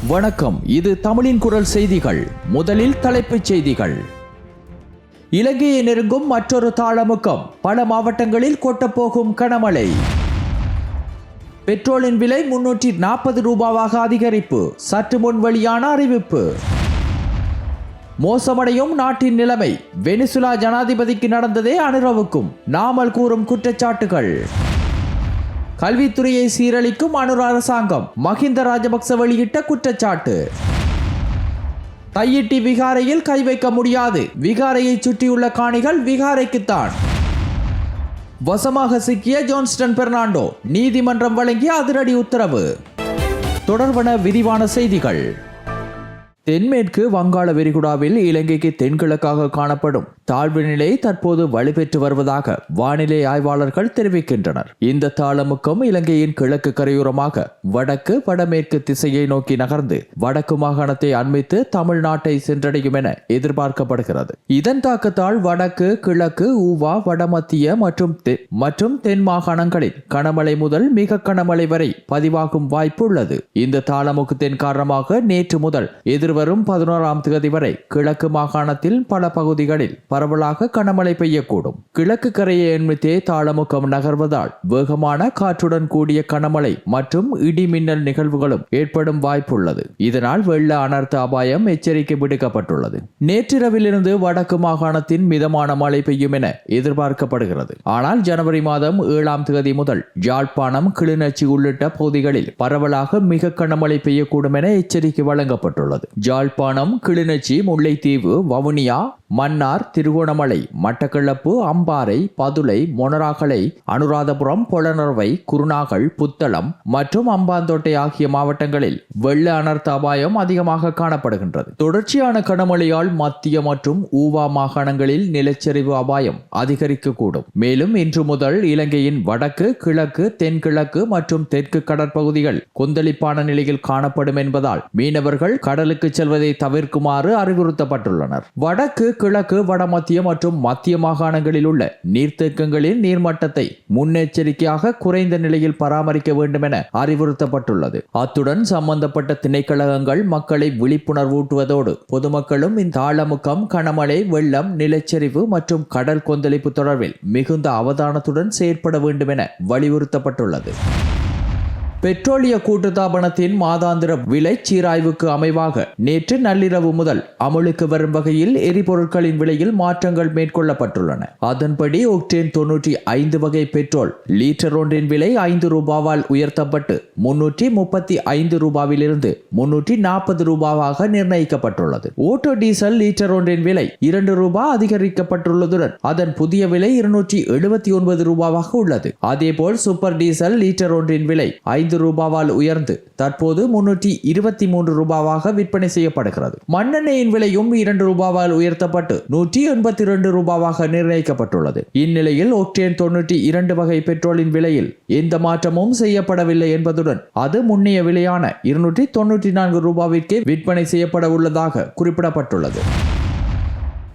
வணக்கம், இது தமிழின் குரல் செய்திகள். முதலில் தலைப்புச் செய்திகள். இலங்கையை நெருங்கும் மற்றொரு தாளமுக்கம், பல மாவட்டங்களில் கொட்டப்போகும் கனமழை. பெட்ரோலின் விலை 340 ரூபாவாக அதிகரிப்பு, சற்று முன் வெளியான அறிவிப்பு. மோசமடையும் நாட்டின் நிலைமை, வெனிசுலா ஜனாதிபதிக்கு நடந்ததே அனுரவுக்கும் நாமல் கூறும் குற்றச்சாட்டுகள். கல்வித்துறையை சீரழிக்கும் அனுர அரசாங்கம், மஹிந்த ராஜபக்ச வெளியிட்ட குற்றச்சாட்டு. தையிட்டி விகாரையில் கை வைக்க முடியாது, விகாரையை சுற்றியுள்ள காணிகள் விகாரைக்குத்தான். வசமாக சிக்கிய ஜோன்ஸ்டன் பெர்னாண்டோ, நீதிமன்றம் வழங்கிய அதிரடி உத்தரவு. தொடர்பான விரிவான செய்திகள். தென்மேற்கு வங்காள விரிகுடாவில் இலங்கைக்கு தென்கிழக்காக காணப்படும் தாழ்வு நிலை தற்போது வலுப்பெற்று வருவதாக வானிலை ஆய்வாளர்கள் தெரிவிக்கின்றனர். இந்த தாளமுக்கம் இலங்கையின் கிழக்கு கரையோரமாக வடக்கு வடமேற்கு திசையை நோக்கி நகர்ந்து வடக்கு மாகாணத்தை அண்மித்து தமிழ்நாட்டை சென்றடையும் என எதிர்பார்க்கப்படுகிறது. இதன் தாக்கத்தால் வடக்கு, கிழக்கு, ஊவா, வடமத்திய மற்றும் தென் மாகாணங்களில் கனமழை முதல் மிக கனமழை வரை பதிவாகும் வாய்ப்பு உள்ளது. இந்த தாளமுக்கத்தின் காரணமாக நேற்று முதல் எதிர்வரும் 11ஆம் தேதி வரை கிழக்கு மாகாணத்தில் பல பகுதிகளில் பரவலாக கனமழை பெய்யக்கூடும். கிழக்கு கரையை எண்ணித்தே தாளமுக்கம் நகர்வதால் வேகமான காற்றுடன் கூடிய கனமழை மற்றும் இடி மின்னல் நிகழ்வுகளும் ஏற்படும் வாய்ப்புள்ளது. இதனால் வெள்ள அனர்த்த அபாயம் எச்சரிக்கை விடுக்கப்பட்டுள்ளது. நேற்றிரவிலிருந்து வடக்கு மாகாணத்தின் மிதமான மழை பெய்யும் என எதிர்பார்க்கப்படுகிறது. ஆனால் ஜனவரி மாதம் 7ஆம் தேதி முதல் யாழ்ப்பாணம், கிளிநொச்சி உள்ளிட்ட பகுதிகளில் பரவலாக மிக கனமழை பெய்யக்கூடும் என எச்சரிக்கை வழங்கப்பட்டுள்ளது. யாழ்ப்பாணம், கிளிநொச்சி, முல்லைத்தீவு, வவுனியா, மன்னார், திருகோணமலை, மட்டக்களப்பு, அம்பாறை, பதுளை, மொனராகலை, அனுராதபுரம், பொலனறுவை, குருநாகல், புத்தளம் மற்றும் அம்பாந்தோட்டை ஆகிய மாவட்டங்களில் வெள்ள அனர்த்த அபாயம் அதிகமாக காணப்படுகின்றது. தொடர்ச்சியான கனமழையால் மத்திய மற்றும் ஊவா மாகாணங்களில் நிலச்சரிவு அபாயம் அதிகரிக்கக்கூடும். மேலும் இன்று முதல் இலங்கையின் வடக்கு, கிழக்கு, தென்கிழக்கு மற்றும் தெற்கு கடற்பகுதிகள் கொந்தளிப்பான நிலையில் காணப்படும் என்பதால் மீனவர்கள் கடலுக்கு செல்வதை தவிர்க்குமாறு அறிவுறுத்தப்பட்டுள்ளனர். வடக்கு, கிழக்கு, வடமத்திய மற்றும் மத்திய மாகாணங்களில் உள்ள நீர்த்தேக்கங்களின் நீர்மட்டத்தை முன்னெச்சரிக்கையாக குறைந்த நிலையில் பராமரிக்க வேண்டும் என அறிவுறுத்தப்பட்டுள்ளது. அத்துடன் சம்பந்தப்பட்ட திணைக்களங்கள் மக்களை விழிப்புணர்வூட்டுவதோடு பொதுமக்களும் இந்த தாளமுக்கம், கனமழை, வெள்ளம், நிலச்சரிவு மற்றும் கடல் கொந்தளிப்பு தொடர்பில் மிகுந்த அவதானத்துடன் செயற்பட வேண்டும் என வலியுறுத்தப்பட்டுள்ளது. பெட்ரோலிய கூட்டுத்தாபனத்தின் மாதாந்திர விலை சீராய்வுக்கு அமைவாக நேற்று நள்ளிரவு முதல் அமலுக்கு வரும் வகையில் எரிபொருட்களின் விலையில் மாற்றங்கள் மேற்கொள்ளப்பட்டுள்ளன. அதன்படி ஒக்டேன் 95 வகை பெட்ரோல் லீட்டர் ஒன்றின் விலை 5 ரூபாவால் உயர்த்தப்பட்டு 335 ரூபாவிலிருந்து 340 ரூபாவாக நிர்ணயிக்கப்பட்டுள்ளது. ஓட்டோ டீசல் லீட்டர் ஒன்றின் விலை 2 ரூபாய் அதிகரிக்கப்பட்டுள்ளதுடன் அதன் புதிய விலை 279 ரூபாவாக உள்ளது. அதேபோல் சூப்பர் டீசல் லீட்டர் ஒன்றின் விலை 5 ரூபாவால் உயர்ந்து தற்போது 323 ரூபாவாக விற்பனை செய்யப்படுகிறது. மண்ணெண்ணெயின் விலையும் 2 ரூபாவால் உயர்த்தப்பட்டு 182 ரூபாவாக நிர்ணயிக்கப்பட்டுள்ளது. இந்நிலையில் ஒக்டேன் 92 வகை பெட்ரோலின் விலையில் எந்த மாற்றமும் செய்யப்படவில்லை என்பதுடன் அது முன்னைய விலையான 294 ரூபாவிற்கே விற்பனை செய்யப்பட உள்ளதாக குறிப்பிடப்பட்டுள்ளது.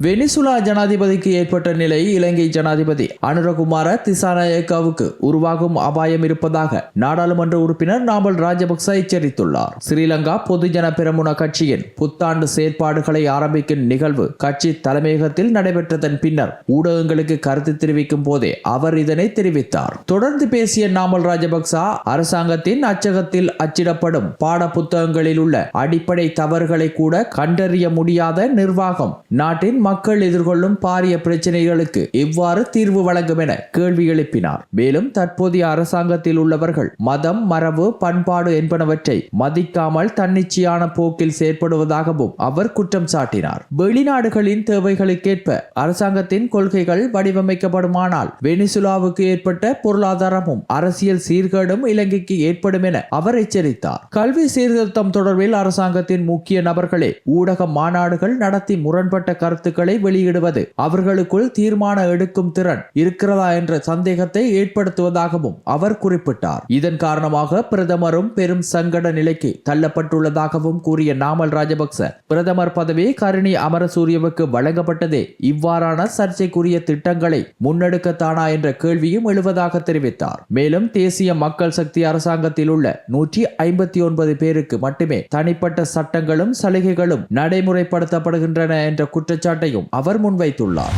வெனிசுலா ஜனாதிபதிக்கு ஏற்பட்ட நிலை இலங்கை ஜனாதிபதி அனுரகுமார திசாநாயக்காவுக்கு உருவாகும் அபாயம் இருப்பதாக நாடாளுமன்ற உறுப்பினர் நாமல் ராஜபக்ச எச்சரித்துள்ளார். ஸ்ரீலங்கா பொதுஜன பெரமுன கட்சியின் புத்தாண்டு செயற்பாடுகளை ஆரம்பிக்கும் நிகழ்வு கட்சி தலைமையகத்தில் நடைபெற்றதன் பின்னர் ஊடகங்களுக்கு கருத்து தெரிவிக்கும் போதே அவர் இதனை தெரிவித்தார். தொடர்ந்து பேசிய நாமல் ராஜபக்ச அரசாங்கத்தின் அச்சகத்தில் அச்சிடப்படும் பாட புத்தகங்களில் உள்ள அடிப்படை தவறுகளை கூட கண்டறிய முடியாத நிர்வாகம் நாட்டின் மக்கள் எதிர்கொள்ளும் பாரிய பிரச்சனைகளுக்கு எவ்வாறு தீர்வு வழங்கும் என கேள்வி எழுப்பினார். மேலும் தற்போதைய அரசாங்கத்தில் உள்ளவர்கள் மதம், மரபு, பண்பாடு என்பனவற்றை மதிக்காமல் தன்னிச்சையான போக்கில் செயற்படுவதாகவும் அவர் குற்றம் சாட்டினார். வெளிநாடுகளின் தேவைகளுக்கேற்ப அரசாங்கத்தின் கொள்கைகள் வடிவமைக்கப்படுமானால் வெனிசுலாவுக்கு ஏற்பட்ட பொருளாதாரமும் அரசியல் சீர்கேடும் இலங்கைக்கு ஏற்படும் என அவர் எச்சரித்தார். கல்வி சீர்திருத்தம் தொடர்பில் அரசாங்கத்தின் முக்கிய நபர்களே ஊடக மாநாடுகள் நடத்தி முரண்பட்ட கருத்துக்களை கருத்துக்களை வெளியிடுவது அவர்களுக்குள் தீர்மான எடுக்கும் திறன் இருக்கிறதா என்ற சந்தேகத்தை ஏற்படுத்துவதாகவும் அவர் குறிப்பிட்டார். இதன் காரணமாக பிரதமரும் பெரும் சங்கட நிலைக்கு தள்ளப்பட்டுள்ளதாகவும் கூறிய நாமல் ராஜபக்ச பிரதமர் பதவி கருணி அமரசூரியவுக்கு வழங்கப்பட்டதே இவ்வாறான சர்ச்சைக்குரிய திட்டங்களை முன்னெடுக்கத்தானா என்ற கேள்வியும் எழுவதாக தெரிவித்தார். மேலும் தேசிய மக்கள் சக்தி அரசாங்கத்தில் உள்ள 159 பேருக்கு மட்டுமே தனிப்பட்ட சட்டங்களும் சலுகைகளும் நடைமுறைப்படுத்தப்படுகின்றன என்ற குற்றச்சாட்டையும் அவர் முன்வைத்துள்ளார்.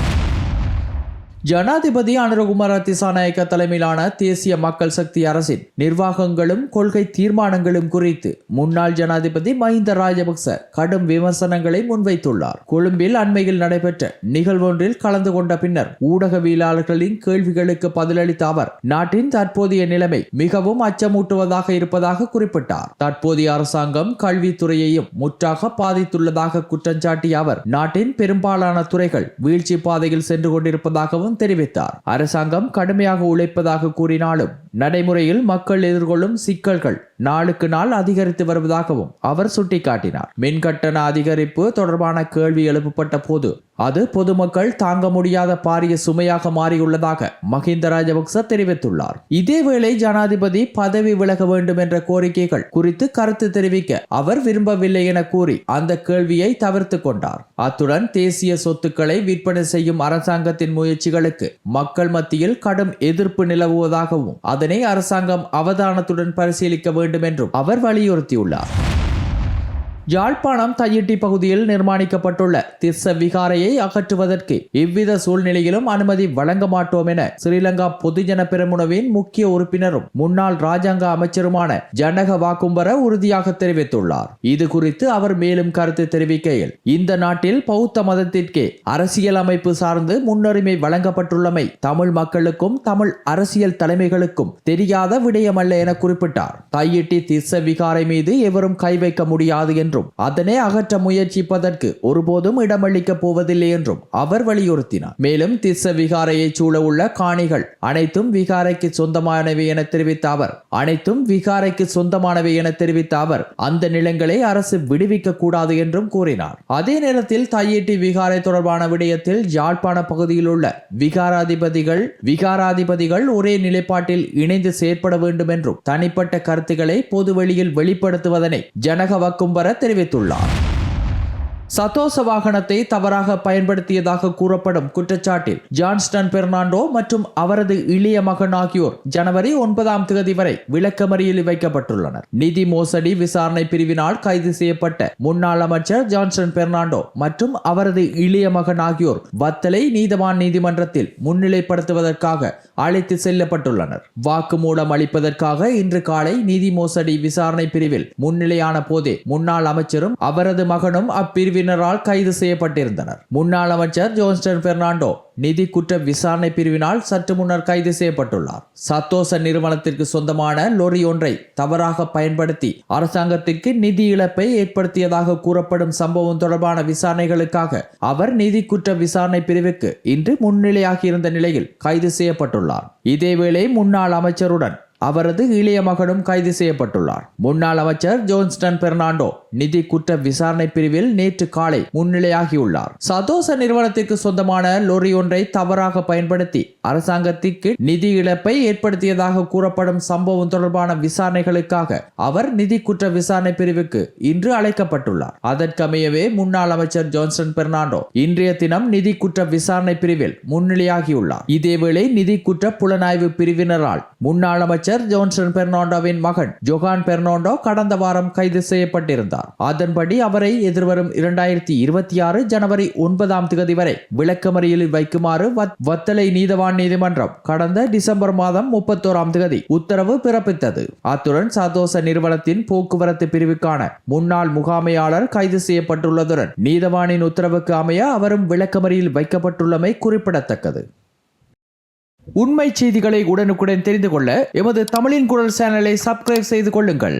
ஜனாதிபதி அனுரகுமார திசாநாயக்க தலைமையிலான தேசிய மக்கள் சக்தி அரசின் நிர்வாகங்களும் கொள்கை தீர்மானங்களும் குறித்து முன்னாள் ஜனாதிபதி மஹிந்த ராஜபக்ச கடும் விமர்சனங்களை முன்வைத்துள்ளார். கொழும்பில் அண்மையில் நடைபெற்ற நிகழ்வொன்றில் கலந்து கொண்ட பின்னர் ஊடகவியலாளர்களின் கேள்விகளுக்கு பதிலளித்த அவர் நாட்டின் தற்போதைய நிலைமை மிகவும் அச்சமூட்டுவதாக இருப்பதாக குறிப்பிட்டார். தற்போதைய அரசாங்கம் கல்வித்துறையையும் முற்றாக பாதித்துள்ளதாக குற்றம் சாட்டிய அவர் நாட்டின் பெரும்பாலான துறைகள் வீழ்ச்சி பாதையில் சென்று கொண்டிருப்பதாகவும் தெரிவித்தார். அரசாங்கம் கடுமையாக உழைப்பதாக கூறினாலும் நடைமுறையில் மக்கள் எதிர்கொள்ளும் சிக்கல்கள் நாளுக்கு நாள் அதிகரித்து வருவதாகவும் அவர் சுட்டிக்காட்டினார். மின் கட்டண அதிகரிப்பு தொடர்பான கேள்வி எழுப்பப்பட்ட போது அது பொதுமக்கள் தாங்க முடியாத பாரிய சுமையாக மாறியுள்ளதாக மஹிந்த ராஜபக்ச தெரிவித்துள்ளார். இதேவேளை ஜனாதிபதி பதவி விலக வேண்டும் என்ற கோரிக்கைகள் குறித்து கருத்து தெரிவிக்க அவர் விரும்பவில்லை என கூறி அந்த கேள்வியை தவிர்த்து கொண்டார். அத்துடன் தேசிய சொத்துக்களை விற்பனை செய்யும் அரசாங்கத்தின் முயற்சிகளுக்கு மக்கள் மத்தியில் கடும் எதிர்ப்பு நிலவுவதாகவும் அதனை அரசாங்கம் அவதானத்துடன் பரிசீலிக்க வேண்டும் என்றும் அவர் வலியுறுத்தியுள்ளார். யாழ்ப்பாணம் தையிட்டி பகுதியில் நிர்மாணிக்கப்பட்டுள்ள திஸ்ஸ விகாரையை அகற்றுவதற்கு எவ்வித சூழ்நிலையிலும் அனுமதி வழங்க மாட்டோம் என ஸ்ரீலங்கா பொதுஜன பெரமுனவின் முக்கிய உறுப்பினரும் முன்னாள் ராஜாங்க அமைச்சருமான ஜனக வாக்கும்பர உறுதியாக தெரிவித்துள்ளார். இது குறித்து அவர் மேலும் கருத்து தெரிவிக்கையில் இந்த நாட்டில் பௌத்த மதத்திற்கே அரசியல் அமைப்பு சார்ந்து முன்னுரிமை வழங்கப்பட்டுள்ளமை தமிழ் மக்களுக்கும் தமிழ் அரசியல் தலைமைகளுக்கும் தெரியாத விடயமல்ல என குறிப்பிட்டார். தையிட்டி திஸ்ஸ விகாரை மீது எவரும் கை வைக்க முடியாது என்றும் அதனை அகற்ற முயற்சிப்பதற்கு ஒருபோதும் இடமளிக்கப் போவதில்லை என்றும் அவர் வலியுறுத்தினார். மேலும் திஸ்ஸ விகாரையை சூழ உள்ள காணிகள் அனைத்தும் விகாரைக்கு சொந்தமானவை என தெரிவித்த அவர் அந்த நிலங்களை அரசு விடுவிக்க கூடாது என்றும் கூறினார். அதே நேரத்தில் தையிட்டி விகாரை தொடர்பான விடயத்தில் யாழ்ப்பாண பகுதியில் உள்ள விகாராதிபதிகள் ஒரே நிலைப்பாட்டில் இணைந்து செயற்பட வேண்டும் என்றும் தனிப்பட்ட கருத்துக்களை பொதுவெளியில் வெளிப்படுத்துவதனை ஜனக வக்கும்பர தெரிவித்துள்ளார். சதோச வாகனத்தை தவறாக பயன்படுத்தியதாக கூறப்படும் குற்றச்சாட்டில் ஜான்ஸ்டன் பெர்னாண்டோ மற்றும் அவரது இளைய மகன் ஆகியோர் ஜனவரி 9 வரை விளக்கமறியலில் வைக்கப்பட்டுள்ளனர். நிதி மோசடி விசாரணை பிரிவினால் கைது செய்யப்பட்ட முன்னாள் அமைச்சர் ஜான்ஸ்டன் பெர்னாண்டோ மற்றும் அவரது இளைய மகன் ஆகியோர் வத்தலை நீதவான் நீதிமன்றத்தில் முன்னிலைப்படுத்துவதற்காக அழைத்து செல்லப்பட்டுள்ளனர். வாக்குமூலம் அளிப்பதற்காக இன்று காலை நிதி மோசடி விசாரணை பிரிவில் முன்னிலையான போதே முன்னாள் அமைச்சரும் அவரது மகனும் அப்பிரிவினரால் கைது செய்யப்பட்டிருந்தனர். முன்னாள் அமைச்சர் ஜான்ஸ்டன் பெர்னாண்டோ நிதி குற்ற விசாரணை பிரிவினால் சற்று முன்னர் கைது செய்யப்பட்டுள்ளார். சத்தோச நிறுவனத்திற்கு சொந்தமான லொரி ஒன்றை தவறாக பயன்படுத்தி அரசாங்கத்திற்கு நிதி இழப்பை ஏற்படுத்தியதாக கூறப்படும் சம்பவம் தொடர்பான விசாரணைகளுக்காக அவர் நிதி குற்ற விசாரணை பிரிவுக்கு இன்று முன்னிலையாகியிருந்த நிலையில் கைது செய்யப்பட்டுள்ளார். இதேவேளை முன்னாள் அமைச்சருடன் அவரது இளைய மகனும் கைது செய்யப்பட்டுள்ளார். முன்னாள் அமைச்சர் ஜான்ஸ்டன் பெர்னாண்டோ நிதி குற்ற விசாரணை பிரிவில் நேற்று காலை முன்னிலையாகியுள்ளார். சதோச நிறுவனத்திற்கு சொந்தமான லொரி ஒன்றை தவறாக பயன்படுத்தி அரசாங்கத்திற்கு நிதி இழப்பை ஏற்படுத்தியதாக கூறப்படும் சம்பவம் தொடர்பான விசாரணைகளுக்காக அவர் நிதி குற்ற விசாரணை பிரிவுக்கு இன்று அழைக்கப்பட்டுள்ளார். அதற்கமையவே முன்னாள் அமைச்சர் ஜான்ஸ்டன் பெர்னாண்டோ இன்றைய தினம் நிதி குற்ற விசாரணை பிரிவில் முன்னிலையாகியுள்ளார். இதேவேளை நிதி குற்ற புலனாய்வு பிரிவினரால் முன்னாள் அமைச்சர் ஜான்ஸ்டன் பெர்னாண்டோவின் மகன் ஜொஹான் பெர்னாண்டோ கடந்த வாரம் கைது செய்யப்பட்டிருந்தார். அதன்படி அவரை எதிர்வரும் 2026 ஜனவரி 9 வரை விளக்கமறியலில் வைக்குமாறு வத்தலை நீதவான் நீதிமன்றம் கடந்த டிசம்பர் 31 உத்தரவு பிறப்பித்தது. அத்துடன் சதோச நிறுவனத்தின் போக்குவரத்து பிரிவுக்கான முன்னாள் முகாமையாளர் கைது செய்யப்பட்டுள்ளதுடன் நீதவானின் உத்தரவுக்கு அமைய அவரும் விளக்கமறியலில் வைக்கப்பட்டுள்ளமை குறிப்பிடத்தக்கது. உண்மை செய்திகளை உடனுக்குடன் தெரிந்து கொள்ள எமது தமிழின் குரல் சேனலை சப்ஸ்கிரைப் செய்து கொள்ளுங்கள்.